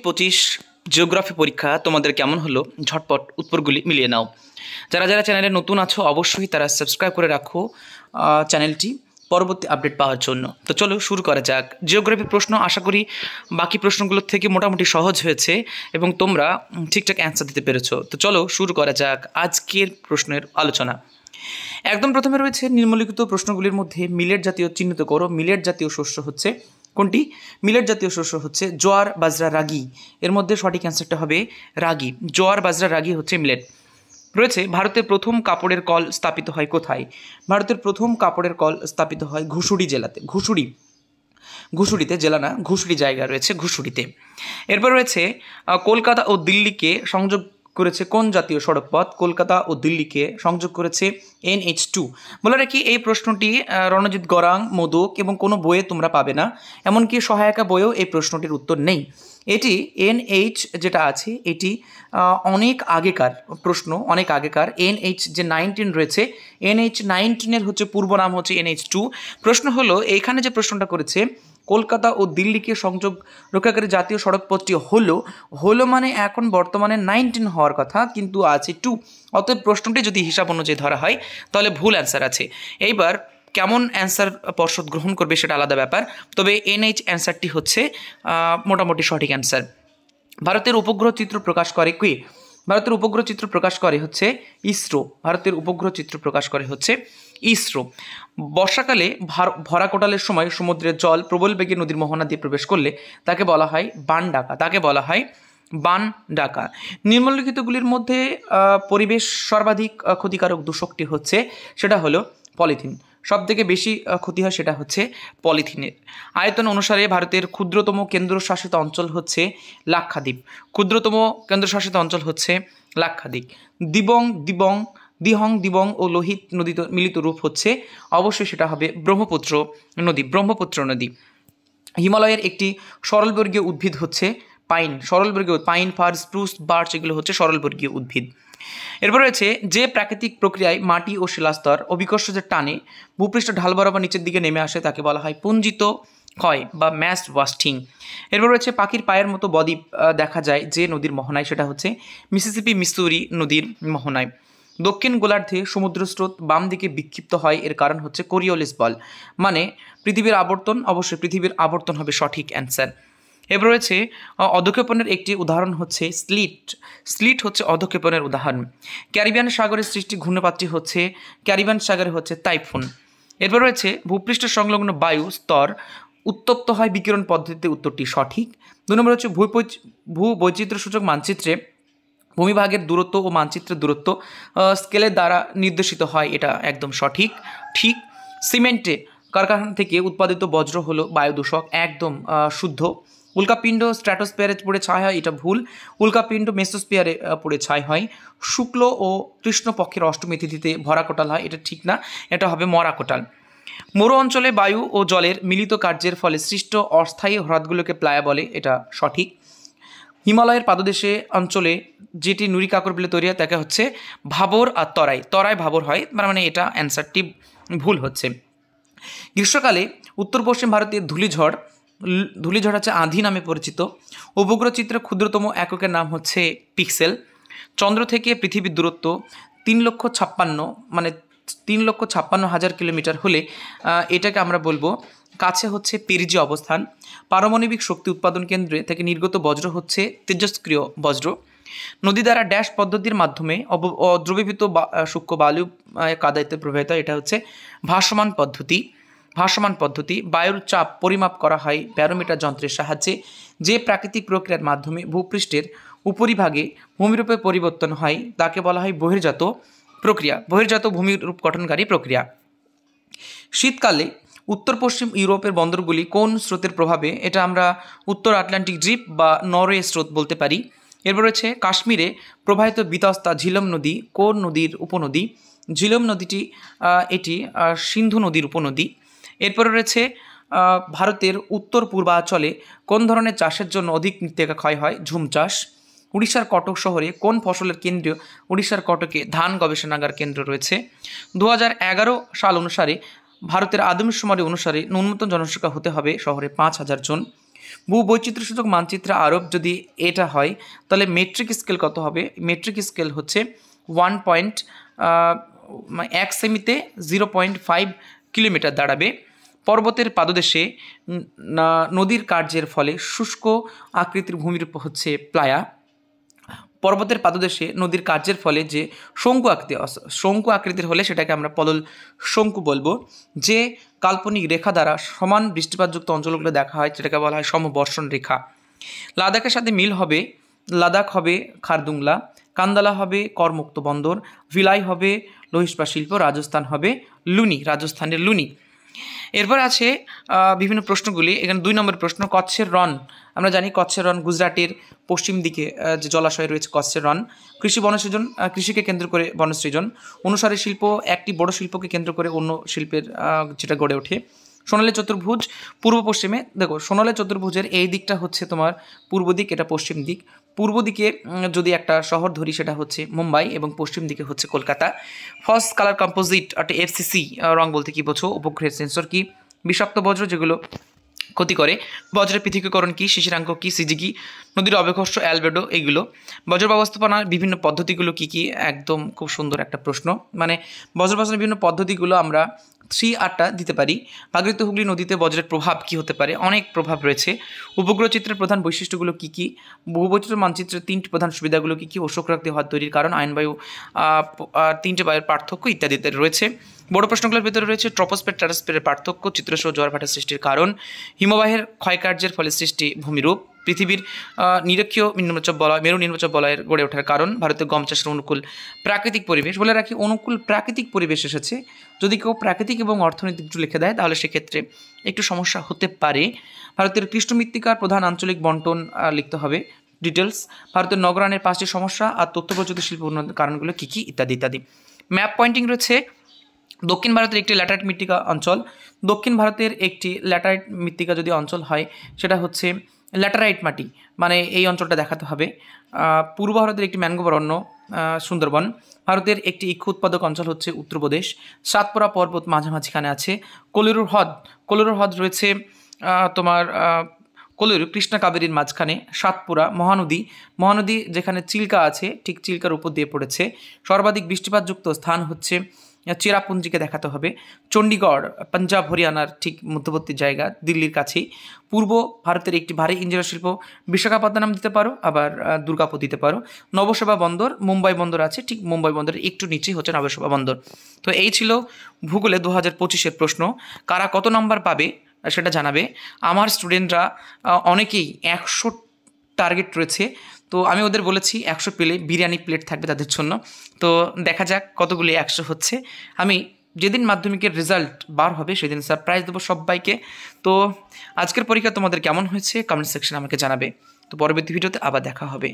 25 geography পরীক্ষা তোমাদের কেমন হলো ঝটপট উত্তরগুলি মিলিয়ে নাও। যারা যারা চ্যানেলে নতুন আছো অবশ্যই তারা সাবস্ক্রাইব করে রাখো চ্যানেলটি পরবর্তী আপডেট পাওয়ার জন্য। তো চলো শুরু করা যাক। জিওগ্রাফি প্রশ্ন আশা করি বাকি প্রশ্নগুলোর থেকে মোটামুটি সহজ হয়েছে এবং তোমরা ঠিকঠাক অ্যান্সার দিতে পেরেছো। তো চলো শুরু করা যাক আজকের প্রশ্নের আলোচনা। একদম প্রথমে রয়েছে নিম্নলিখিত প্রশ্নগুলির মধ্যে মিলেট জাতীয় চিহ্নিত করো। মিলেট জাতীয় শস্য হচ্ছে কোনটি? মিলেট জাতীয় শস্য হচ্ছে জোয়ার, বাজরা, রাগি। এর মধ্যে সঠিক অ্যান্সারটা হবে রাগি। জোয়ার, বাজরা, রাগি হচ্ছে মিলেট। রয়েছে ভারতের প্রথম কাপড়ের কল স্থাপিত হয় কোথায়? ভারতের প্রথম কাপড়ের কল স্থাপিত হয় ঘুষুড়ি জেলাতে। ঘুষুড়িতে জেলা না, ঘুষুড়ি জায়গা রয়েছে ঘুষুড়িতে। এরপর রয়েছে কলকাতা ও দিল্লিকে সংযোগ করেছে কোন জাতীয় সড়ক পথ? কলকাতা ও দিল্লিকে সংযোগ করেছে NH2। বলে রাখি এই প্রশ্নটি রণজিৎ গড়াং, মোদক এবং কোনো বইয়ে তোমরা পাবে না, এমনকি সহায়িকা বইয়েও এই প্রশ্নটির উত্তর নেই। এটি NH যেটা আছে এটি অনেক আগেকার প্রশ্ন, অনেক আগেকার। NH যে 19 রয়েছে, NH19 হচ্ছে পূর্ব নাম হচ্ছে NH2। প্রশ্ন হলো এইখানে যে প্রশ্নটা করেছে কলকাতা ও দিল্লিকে সংযোগ রক্ষাকারী জাতীয় সড়কপথটি হলো মানে এখন বর্তমানে 19 হওয়ার কথা, কিন্তু আছে 2। অতএব প্রশ্নটি যদি হিসাব অনুযায়ী ধরা হয় তাহলে ভুল অ্যান্সার আছে। এইবার কেমন অ্যান্সার পর্ষদ গ্রহণ করবে সেটা আলাদা ব্যাপার, তবে NH অ্যান্সারটি হচ্ছে মোটামুটি সঠিক অ্যান্সার। ভারতের উপগ্রহ চিত্র প্রকাশ করে কি? ভারতের উপগ্রহ চিত্র প্রকাশ করে হচ্ছে ইসরো। ভারতের উপগ্রহ চিত্র প্রকাশ করে হচ্ছে ইসরো। বর্ষাকালে ভরা কোটালের সময় সমুদ্রের জল প্রবল বেগে নদীর মোহনা দিয়ে প্রবেশ করলে তাকে বলা হয় বান ডাকা। নিম্নলিখিতগুলির মধ্যে পরিবেশ সর্বাধিক ক্ষতিকারক দূষকটি হচ্ছে, সেটা হলো পলিথিন। সবথেকে বেশি ক্ষতি হয় সেটা হচ্ছে পলিথিনের। আয়তন অনুসারে ভারতের ক্ষুদ্রতম কেন্দ্রশাসিত অঞ্চল হচ্ছে লাক্ষাদ্বীপ। ক্ষুদ্রতম কেন্দ্রশাসিত অঞ্চল হচ্ছে লাক্ষাদ্বীপ। দিবং ও লোহিত নদী মিলিত রূপ হচ্ছে, অবশ্যই সেটা হবে ব্রহ্মপুত্র নদী। হিমালয়ের একটি সরলবর্গীয় উদ্ভিদ হচ্ছে pine. Pine, fir, spruce, birch এগুলো হচ্ছে সরলবর্গীয় উদ্ভিদ। এরপর রয়েছে যে প্রাকৃতিক প্রক্রিয়ায় মাটি ও শিলাস্তর অভিকর্ষজের টানে ভূপৃষ্ঠ ঢাল বরাবর নিচের দিকে নেমে আসে তাকে বলা হয় পুঞ্জিত ক্ষয় বা ম্যাস ওয়াস্টিং। এরপর রয়েছে পাখির পায়ের মতো বদ্বীপ দেখা যায় যে নদীর মোহনায়, সেটা হচ্ছে মিসিসিপি মিসুরি নদীর মোহনায়। দক্ষিণ গোলার্ধে সমুদ্র স্রোত বাম দিকে বিক্ষিপ্ত হয়, এর কারণ হচ্ছে কোরিওলিস বল, মানে পৃথিবীর আবর্তন। অবশ্যই পৃথিবীর আবর্তন হবে সঠিক অ্যান্সার। এবার রয়েছে অধঃক্ষেপণের একটি উদাহরণ হচ্ছে স্লিট হচ্ছে অধঃক্ষেপণের উদাহরণ। ক্যারিবিয়ান সাগরের সৃষ্টি ঘূর্ণপাতটি হচ্ছে ক্যারিবিয়ান সাগরে হচ্ছে টাইফুন। এরপর রয়েছে ভূপৃষ্ঠ সংলগ্ন বায়ু স্তর উত্তপ্ত হয় বিকিরণ পদ্ধতিতে, উত্তরটি সঠিক। 2 নম্বর হচ্ছে ভূবৈচিত্র্য সূচক মানচিত্রে ভূমিভাগের দূরত্ব ও মানচিত্রের দূরত্ব স্কেলের দ্বারা নির্দেশিত হয়, এটা একদম ঠিক। সিমেন্টে কারখানা থেকে উৎপাদিত বজ্র হলো বায়ু দূষক, একদম শুদ্ধ। উল্কাপিণ্ড স্ট্র্যাটোস্ফিয়ারে পড়ে ছাই হয়, এটা ভুল। উল্কাপিণ্ড মেসোস্ফিয়ারে পড়ে ছাই হয়। শুক্ল ও কৃষ্ণ পক্ষের অষ্টমী তিথিতে ভরা কোটাল হয়, এটা ঠিক না, এটা হবে মরা কোটাল। মরু অঞ্চলে বায়ু ও জলের মিলিত কার্যের ফলে সৃষ্ট অস্থায়ী হ্রদগুলোকে প্লায়া বলে, এটা সঠিক। হিমালয়ের পাদদেশে অঞ্চলে যেটি নুড়ি কাকর বলে তৈরি হয় তাকে হচ্ছে ভাবর আর তরাই ভাবর হয়, মানে এটা অ্যান্সারটি ভুল হচ্ছে। গ্রীষ্মকালে উত্তর পশ্চিম ভারতের ধূলিঝড় হচ্ছে আঁধি নামে পরিচিত। উপগ্রহ চিত্রের ক্ষুদ্রতম এককের নাম হচ্ছে পিক্সেল। চন্দ্র থেকে পৃথিবীর দূরত্ব 3,56,000 কিলোমিটার হলে এটাকে আমরা বলবো কাছে হচ্ছে পেরিজি অবস্থান। পারমাণবিক শক্তি উৎপাদন কেন্দ্রে থেকে নির্গত বজ্র হচ্ছে তেজস্ক্রিয় বজ্র। নদী দ্বারা ড্যাশ পদ্ধতির মাধ্যমে দ্রবীভূত সূক্ষ্ম বালু কাদাইতে প্রবাহিত, এটা হচ্ছে ভাসমান পদ্ধতি। বায়ুর চাপ পরিমাপ করা হয় ব্যারোমিটার যন্ত্রের সাহায্যে। যে প্রাকৃতিক প্রক্রিয়ার মাধ্যমে ভূপৃষ্ঠের উপরিভাগে ভূমিরূপে পরিবর্তন হয় তাকে বলা হয় বহির্জাত ভূমিরূপ গঠনকারী প্রক্রিয়া। শীতকালে উত্তর পশ্চিম ইউরোপের বন্দরগুলি কোন স্রোতের প্রভাবে? এটা আমরা উত্তর আটলান্টিক ড্রিপ বা নরওয়ে স্রোত বলতে পারি। এরপর রয়েছে কাশ্মীরে প্রবাহিত বিতস্তা ঝিলম নদী কোন নদীর উপনদী? ঝিলম নদীটি এটি সিন্ধু নদীর উপনদী। এরপরে রয়েছে ভারতের উত্তর পূর্বাঞ্চলে কোন ধরনের চাষের জন্য অধিক মৃত্তিকা ক্ষয় হয়? ঝুম চাষ। উড়িষ্যার কটক শহরে কোন ফসলের কেন্দ্র? উড়িষ্যার কটকে ধান গবেষণাগার কেন্দ্র রয়েছে। 2011 সাল অনুসারে ভারতের আদমশুমারি অনুসারে ন্যূনতম জনসংখ্যা হতে হবে শহরে 5,000 জন। ভূবৈচিত্র্যসূচক মানচিত্র আরোপ যদি এটা হয় তাহলে মেট্রিক স্কেল কত হবে? মেট্রিক স্কেল হচ্ছে 1 সেমিতে 0.5 কিলোমিটার দাঁড়াবে। পর্বতের পাদদেশে নদীর কার্যের ফলে শুষ্ক আকৃতির ভূমিরূপ হচ্ছে প্লায়া। পর্বতের পাদদেশে নদীর কার্যের ফলে যে শঙ্কু আকৃতির হলে সেটাকে আমরা পলল শঙ্কু বলবো। যে কাল্পনিক রেখা দ্বারা সমান বৃষ্টিপাতযুক্ত অঞ্চলগুলো দেখা হয় সেটাকে বলা হয় সমবর্ষণ রেখা। লাদাখের সাথে মিল হবে, লাদাখ হবে খারদুংলা, কান্দালা হবে করমুক্ত বন্দর, ভিলাই হবে লোহিস্পা শিল্প, রাজস্থান হবে লুনি, রাজস্থানের লুনি। এরপর আছে বিভিন্ন প্রশ্নগুলি। এখানে 2 নম্বর প্রশ্ন, কচ্ছের রন। আমরা জানি কচ্ছের রন গুজরাটের পশ্চিম দিকে যে জলাশয় রয়েছে কচ্ছের রন। কৃষি বনসৃজন, কৃষিকে কেন্দ্র করে বনসৃজন। অনুসারী শিল্প, একটি বড় শিল্পকে কেন্দ্র করে অন্য শিল্পের যেটা গড়ে ওঠে। সোনালী চতুর্ভুজ পূর্ব পশ্চিমে, দেখো সোনালী চতুর্ভুজের এই দিকটা হচ্ছে তোমার পূর্ব দিক, এটা পশ্চিম দিক। পূর্ব দিকে যদি একটা শহর ধরি সেটা হচ্ছে মুম্বাই এবং পশ্চিম দিকে হচ্ছে কলকাতা। ফার্স্ট কালার কম্পোজিট অর্থাৎ FCC রং বলতে কী বোঝো? উপগ্রহের সেন্সর কি? বিষাক্ত বজ্র যেগুলো ক্ষতি করে, বজ্রের পৃথকীকরণ কী? শিশিরাঙ্ক কী? সিজি কি? নদীর অবঘর্ষ অ্যালবেডো, এইগুলো। বজ্র ব্যবস্থাপনার বিভিন্ন পদ্ধতিগুলো কী কী? একদম খুব সুন্দর একটা প্রশ্ন। মানে বজ্র ব্যবস্থাপনার বিভিন্ন পদ্ধতিগুলো আমরা 3-8টা দিতে পারি। ভাগীরথী হুগলি নদীতে বজ্রের প্রভাব কী হতে পারে? অনেক প্রভাব রয়েছে। উপগ্রহ চিত্রের প্রধান বৈশিষ্ট্যগুলো কী কী? ভূবৈচিত্র্য মানচিত্রের 3টি প্রধান সুবিধাগুলো কী কী? অশোকরাক্তি হ্রদ তৈরির কারণ, আয়নবায়ু, 3টে বায়ুর পার্থক্য ইত্যাদিতে রয়েছে। বড় প্রশ্নগুলোর ভিতরে রয়েছে ট্রপোস্ফিয়ার ট্রাটোস্ফিয়ারের পার্থক্য, চিত্রসহ জোয়ার ভাটার সৃষ্টির কারণ, হিমবাহের ক্ষয়কার্যের ফলে সৃষ্টি ভূমিরূপ, পৃথিবীর নিরক্ষীয় নিম্নচাপ বলয়, মেরু নিম্নচাপ বলয়ের গড়ে ওঠার কারণ, ভারতের গম চাষের অনুকূল প্রাকৃতিক পরিবেশ। বলে রাখি অনুকূল প্রাকৃতিক পরিবেশ এসেছে, যদি কেউ প্রাকৃতিক এবং অর্থনৈতিক একটু লিখে দেয় তাহলে সেক্ষেত্রে একটু সমস্যা হতে পারে। ভারতের কৃষ্ণ মৃত্তিকার প্রধান আঞ্চলিক বন্টন লিখতে হবে, ডিটেলস। ভারতের নগরায়নের 5টি সমস্যা আর তথ্য প্রযুক্তি শিল্প উন্নয়নের কারণগুলো কী কী ইত্যাদি ইত্যাদি। ম্যাপ পয়েন্টিং রয়েছে। দক্ষিণ ভারতের একটি ল্যাটারাইট মৃত্তিকা অঞ্চল, দক্ষিণ ভারতের একটি ল্যাটারাইট মৃত্তিকা যদি অঞ্চল হয় সেটা হচ্ছে ল্যাটারাইট মাটি, মানে এই অঞ্চলটা দেখাতে হবে। পূর্ব ভারতের একটি ম্যানগ্রোভ অরণ্য সুন্দরবন। ভারতের একটি ইক্ষু উৎপাদক অঞ্চল হচ্ছে উত্তরপ্রদেশ। সাতপুরা পর্বত মাঝামাঝিখানে আছে। কোলেরুর হ্রদ রয়েছে তোমার কোলেরু কৃষ্ণা কাবেরীর মাঝখানে। সাতপুরা মহানদী যেখানে চিল্কা আছে ঠিক চিল্কার উপর দিয়ে পড়েছে। সর্বাধিক বৃষ্টিপাতযুক্ত স্থান হচ্ছে চেরাপুঞ্জিকে দেখাতে হবে। চণ্ডীগড় পাঞ্জাব হরিয়ানার ঠিক মধ্যবর্তী জায়গা, দিল্লির কাছেই। পূর্ব ভারতের একটি ভারী ইঞ্জিনিয়ার শিল্প, বিশাখাপত্তনম দিতে পারো, আবার দুর্গাপুর দিতে পারো। নবসেবা বন্দর, মুম্বাই বন্দর আছে, ঠিক মুম্বাই বন্দরের একটু নিচেই হচ্ছে নবসেবা বন্দর। তো এই ছিল ভূগোলে 2025-এর প্রশ্ন। কারা কত নাম্বার পাবে সেটা জানাবে। আমার স্টুডেন্টরা অনেকেই 100 টার্গেট রয়েছে, তো আমি ওদের বলেছি 100 পেলে বিরিয়ানি প্লেট থাকবে তাদের জন্য। তো দেখা যাক কতগুলি 100 হচ্ছে। আমি যেদিন মাধ্যমিকের রেজাল্ট বার হবে সেদিন সারপ্রাইজ দেবো সবাইকে। তো আজকের পরীক্ষা তোমাদের কেমন হয়েছে কমেন্ট সেকশনে আমাকে জানাবে। তো পরবর্তী ভিডিওতে আবার দেখা হবে।